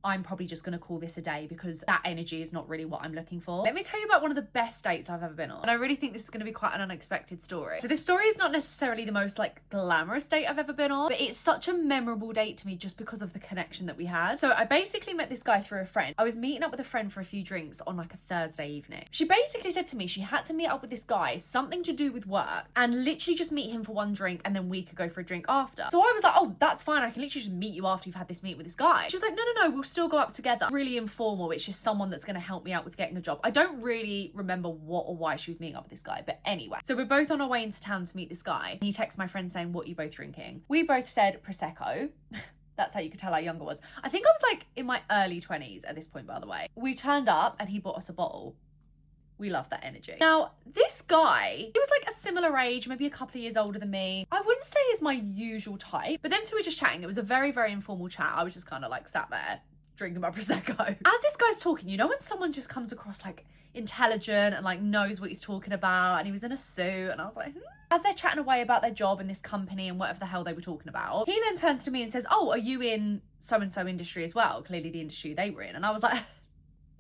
I'm probably just going to call this a day because that energy is not really what I'm looking for. Let me tell you about one of the best dates I've ever been on. And I really think this is going to be quite an unexpected story. So this story is not necessarily the most like glamorous date I've ever been on, but it's such a memorable date to me just because of the connection that we had. So I basically met this guy through a friend. I was meeting up with a friend for a few drinks on like a Thursday evening. She basically said to me she had to meet up with this guy, something to do with work, and literally just meet him for one drink and then we could go for a drink after. So I was like, oh, that's fine. I can literally just meet you after you've had this meet with this guy. She was like, no, we'll still go up together. Really informal. It's just someone that's going to help me out with getting a job. I don't really remember what or why she was meeting up with this guy, but anyway. So we're both on our way into town to meet this guy. He texts my friend saying, what are you both drinking? We both said Prosecco. That's how you could tell how young I was. I think I was like in my early 20s at this point, by the way. We turned up and he bought us a bottle. We love that energy. Now, this guy, he was like a similar age, maybe a couple of years older than me. I wouldn't say he's my usual type, but them two were just chatting. It was a very, very informal chat. I was just kind of like sat there drinking my Prosecco. As this guy's talking, you know when someone just comes across like intelligent and like knows what he's talking about, and he was in a suit and I was like, As they're chatting away about their job in this company and whatever the hell they were talking about, he then turns to me and says, oh, are you in so-and-so industry as well? Clearly the industry they were in. And I was like,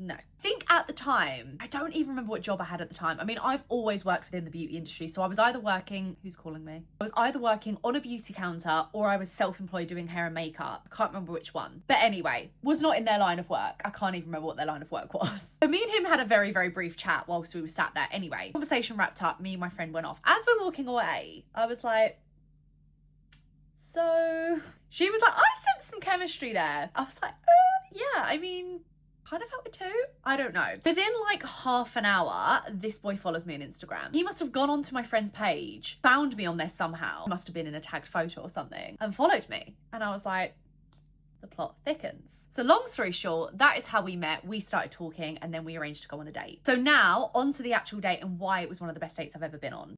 no. I think at the time, I don't even remember what job I had at the time. I mean, I've always worked within the beauty industry. So I was either working, who's calling me? I was either working on a beauty counter or I was self-employed doing hair and makeup. I can't remember which one. But anyway, was not in their line of work. I can't even remember what their line of work was. So me and him had a very, very brief chat whilst we were sat there. Anyway, conversation wrapped up. Me and my friend went off. As we're walking away, I was like, so she was like, I sense some chemistry there. I was like, yeah, I mean, kind of felt it too. I don't know. Within like half an hour, this boy follows me on Instagram. He must have gone onto my friend's page, found me on there somehow, must have been in a tagged photo or something, and followed me. And I was like, the plot thickens. So long story short, that is how we met. We started talking and then we arranged to go on a date. So now on to the actual date and why it was one of the best dates I've ever been on.